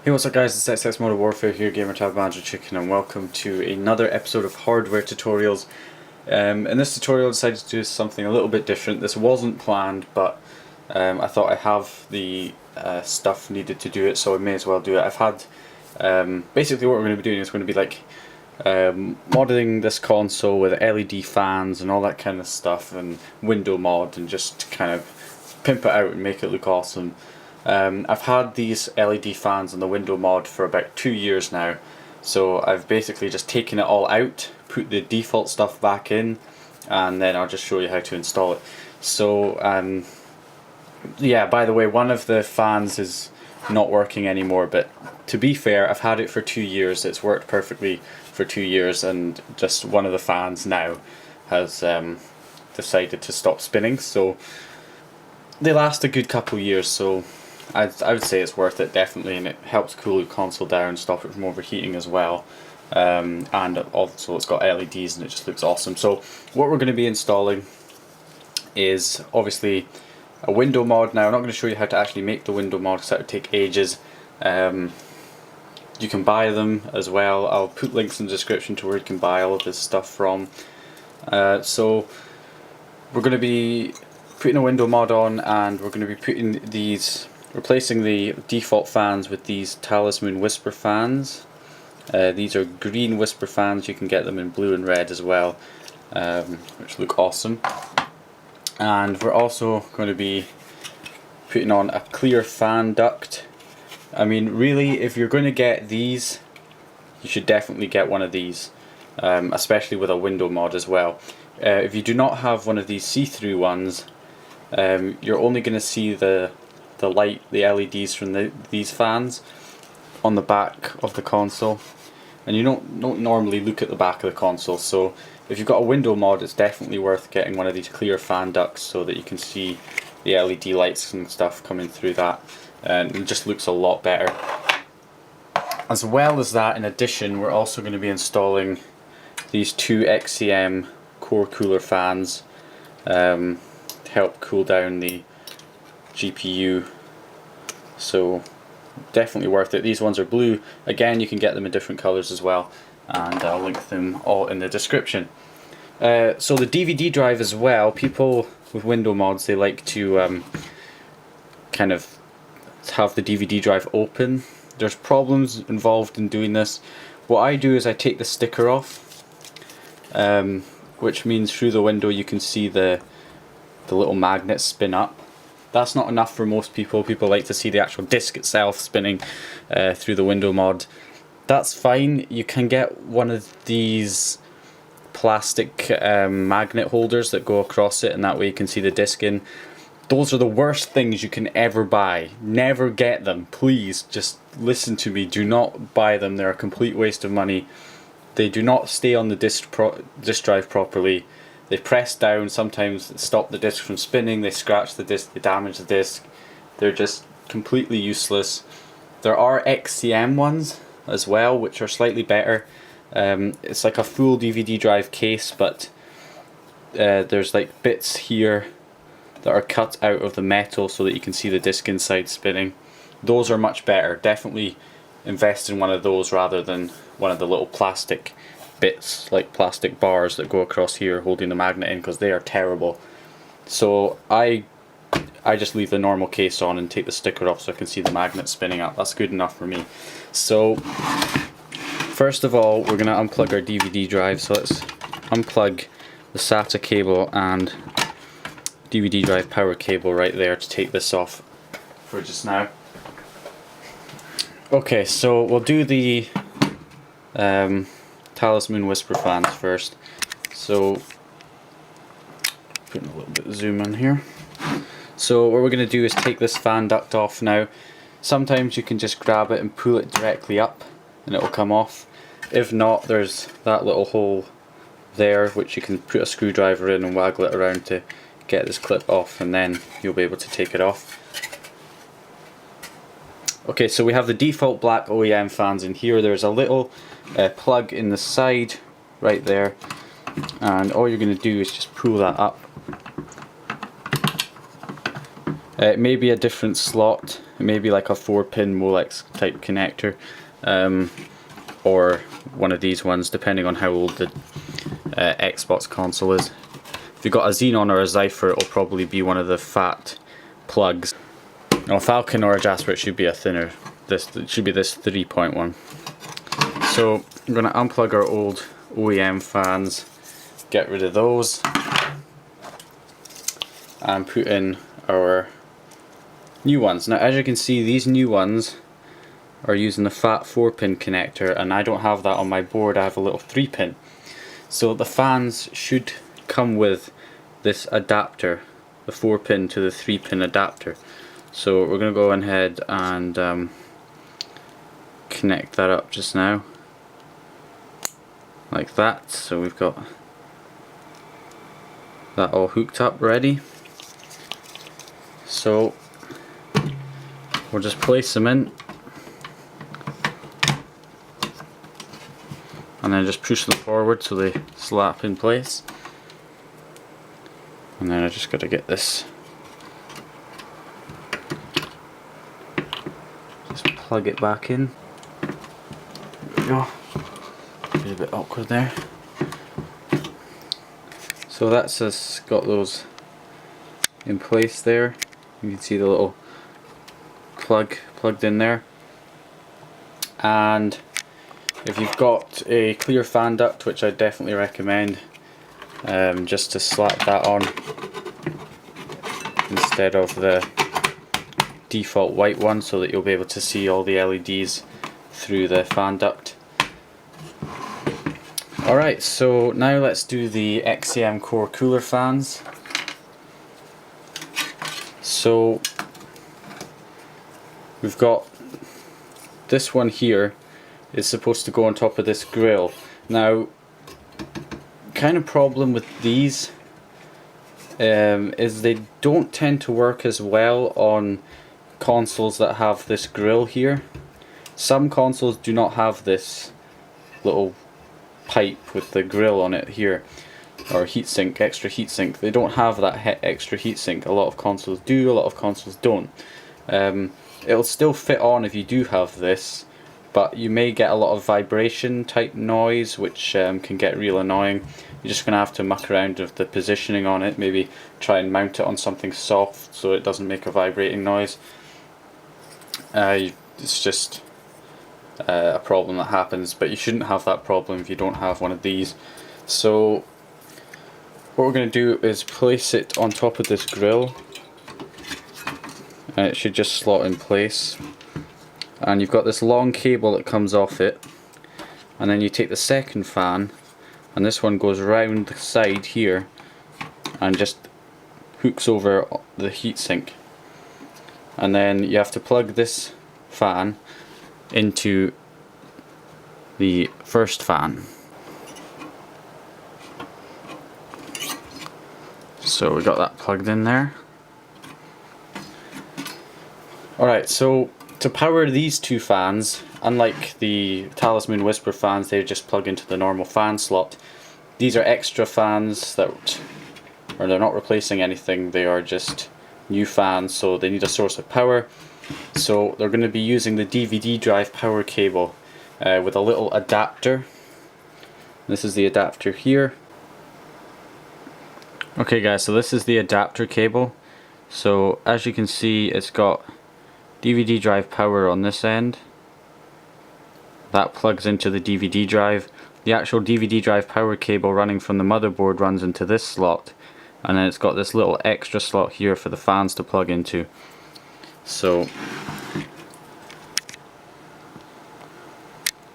Hey, what's up guys, it's XX Modern Warfare here, Gamer Tab Manager Chicken, and welcome to another episode of Hardware Tutorials. In this tutorial I decided to do something a little bit different. This wasn't planned, but I thought I have the stuff needed to do it, so I may as well do it. I've had, basically what we're going to be doing is going to be like modding this console with LED fans and all that kind of stuff, and window mod, and just kind of pimp it out and make it look awesome. I've had these LED fans and the window mod for about 2 years now, so I've basically just taken it all out, put the default stuff back in, and then I'll just show you how to install it. So yeah, by the way, one of the fans is not working anymore, but to be fair, I've had it for 2 years. It's worked perfectly for 2 years, and just one of the fans now has decided to stop spinning, so they last a good couple years, so I would say it's worth it, definitely, and it helps cool your console down, stop it from overheating as well, and also it's got LEDs and it just looks awesome. So what we're going to be installing is obviously a window mod. Now I'm not going to show you how to actually make the window mod because that would take ages. You can buy them as well. I'll put links in the description to where you can buy all of this stuff from. So we're going to be putting a window mod on, and we're going to be putting replacing the default fans with these Talismoon Whisper fans. These are green Whisper fans. You can get them in blue and red as well, which look awesome. And we're also going to be putting on a clear fan duct. I mean, really, if you're going to get these, you should definitely get one of these, especially with a window mod as well. If you do not have one of these see-through ones, you're only going to see the light, the LEDs from these fans on the back of the console, and you don't normally look at the back of the console. So if you've got a window mod, it's definitely worth getting one of these clear fan ducts so that you can see the LED lights and stuff coming through that, and it just looks a lot better. As well as that, in addition, we're also going to be installing these two XCM Core Cooler Fans to help cool down the GPU, so definitely worth it. These ones are blue. Again, you can get them in different colors as well, and I'll link them all in the description. So the DVD drive as well, people with window mods, they like to kind of have the DVD drive open. There's problems involved in doing this. What I do is I take the sticker off, which means through the window you can see the little magnets spin up. That's not enough for most people. People like to see the actual disc itself spinning through the window mod. That's fine. You can get one of these plastic magnet holders that go across it, and that way you can see the disc in. Those are the worst things you can ever buy. Never get them. Please, just listen to me. Do not buy them. They're a complete waste of money. They do not stay on the disc drive properly. They press down, sometimes stop the disc from spinning, they scratch the disc, they damage the disc. They're just completely useless. There are XCM ones as well, which are slightly better. It's like a full DVD drive case, but there's like bits here that are cut out of the metal so that you can see the disc inside spinning. Those are much better. Definitely invest in one of those rather than one of the little plastic bits, like plastic bars that go across here holding the magnet in, because they are terrible. So I just leave the normal case on and take the sticker off so I can see the magnet spinning up. That's good enough for me. So first of all, we're going to unplug our DVD drive. So let's unplug the SATA cable and DVD drive power cable right there to take this off for just now. Okay, so we'll do the Talismoon Whisper fans first. So putting a little bit of zoom in here. So what we're going to do is take this fan duct off now. Sometimes you can just grab it and pull it directly up and it will come off. If not, there's that little hole there which you can put a screwdriver in and waggle it around to get this clip off, and then you'll be able to take it off. Okay, so we have the default black OEM fans in here. There's a little plug in the side right there, and all you're going to do is just pull that up, It may be a different slot, it may be like a 4-pin Molex type connector, or one of these ones, depending on how old the Xbox console is. If you've got a Xenon or a Zypher, it'll probably be one of the fat plugs. No, Falcon or a Jasper, it should be a thinner. It should be this 3.1. So I'm going to unplug our old OEM fans, get rid of those, and put in our new ones. Now, as you can see, these new ones are using the fat 4-pin connector, and I don't have that on my board. I have a little 3-pin. So the fans should come with this adapter, the 4-pin to the 3-pin adapter. So we're going to go ahead and connect that up just now, like that. So we've got that all hooked up ready. So we'll just place them in, and then just push them forward so they slap in place. And then I just got to get this, just plug it back in. There we go. A bit awkward there. So that's us got those in place there. You can see the little plug plugged in there. And if you've got a clear fan duct, which I definitely recommend, just to slap that on instead of the default white one, so that you'll be able to see all the LEDs through the fan duct. Alright, so now let's do the XCM Core Cooler Fans. So we've got this one here is supposed to go on top of this grill. Now, kind of problem with these is they don't tend to work as well on consoles that have this grill here. Some consoles do not have this little pipe with the grill on it here, or heatsink, extra heatsink. They don't have that extra heatsink. A lot of consoles do, a lot of consoles don't. It'll still fit on if you do have this, but you may get a lot of vibration type noise, which can get real annoying. You're just going to have to muck around with the positioning on it, maybe try and mount it on something soft so it doesn't make a vibrating noise. It's just a problem that happens, but you shouldn't have that problem if you don't have one of these. So what we're going to do is place it on top of this grill, and it should just slot in place. And you've got this long cable that comes off it, and then you take the second fan, and this one goes round the side here and just hooks over the heatsink, and then you have to plug this fan into the first fan. So we got that plugged in there. Alright, so to power these two fans, unlike the Talismoon Whisper fans, they just plug into the normal fan slot. These are extra fans that, or they're not replacing anything, they are just new fans, so they need a source of power. So they're going to be using the DVD drive power cable with a little adapter. This is the adapter here. Okay guys, so this is the adapter cable. So as you can see, it's got DVD drive power on this end. That plugs into the DVD drive. The actual DVD drive power cable running from the motherboard runs into this slot, and then it's got this little extra slot here for the fans to plug into. So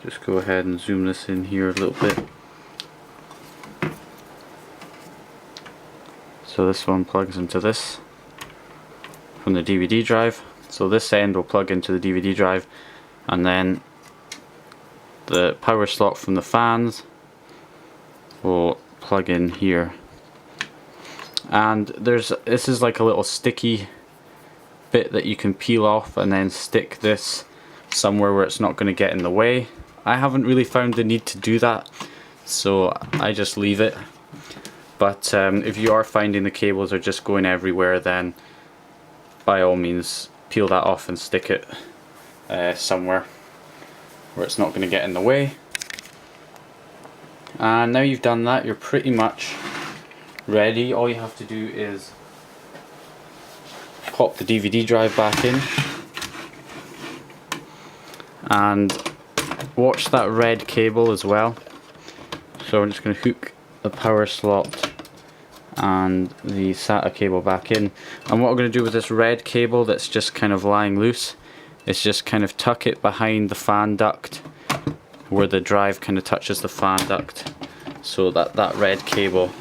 just go ahead and zoom this in here a little bit. So this one plugs into this from the DVD drive. So this end will plug into the DVD drive, and then the power slot from the fans will plug in here. And this is like a little sticky bit that you can peel off and then stick this somewhere where it's not going to get in the way. I haven't really found the need to do that, so I just leave it. But if you are finding the cables are just going everywhere, then by all means peel that off and stick it somewhere where it's not going to get in the way. And now you've done that, you're pretty much ready. All you have to do is pop the DVD drive back in and watch that red cable as well. So I'm just going to hook the power slot and the SATA cable back in, and what I'm going to do with this red cable that's just kind of lying loose is just kind of tuck it behind the fan duct where the drive kind of touches the fan duct, so that that red cable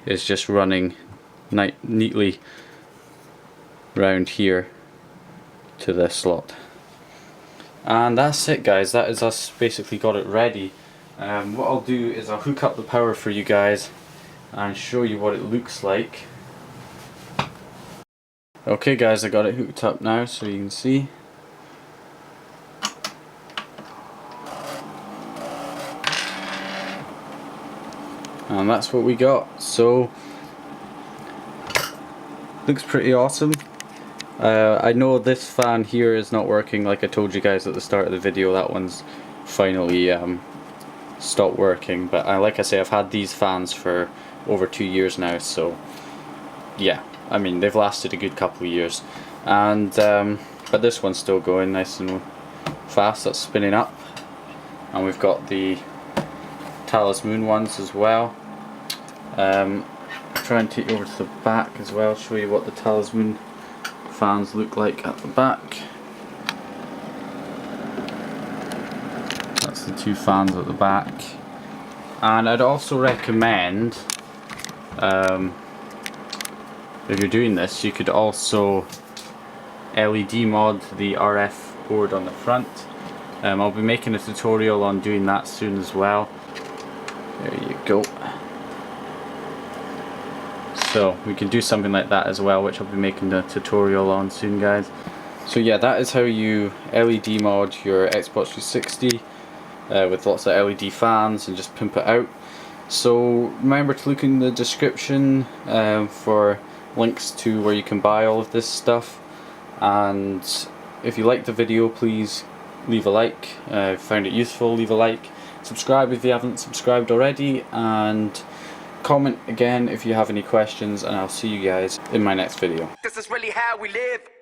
is just running neatly round here to this slot. And that's it, guys. That is us basically got it ready. What I'll do is I'll hook up the power for you guys and show you what it looks like. Okay guys, I got it hooked up now so you can see. And that's what we got. So looks pretty awesome. I know this fan here is not working, like I told you guys at the start of the video. That one's finally stopped working, but like I say, I've had these fans for over 2 years now, so yeah, I mean they've lasted a good couple of years. And but this one's still going nice and fast, that's spinning up. And we've got the Talismoon ones as well. Try and take you over to the back as well, show you what the Talismoon fans look like at the back. That's the two fans at the back. And I'd also recommend, if you're doing this, you could also LED mod the RF board on the front. I'll be making a tutorial on doing that soon as well. There you go. So we can do something like that as well, which I'll be making a tutorial on soon, guys. So yeah, that is how you LED mod your Xbox 360 with lots of LED fans and just pimp it out. So remember to look in the description for links to where you can buy all of this stuff. And if you liked the video, please leave a like. If you found it useful, leave a like. Subscribe if you haven't subscribed already, and comment again if you have any questions, and I'll see you guys in my next video. This is really how we live.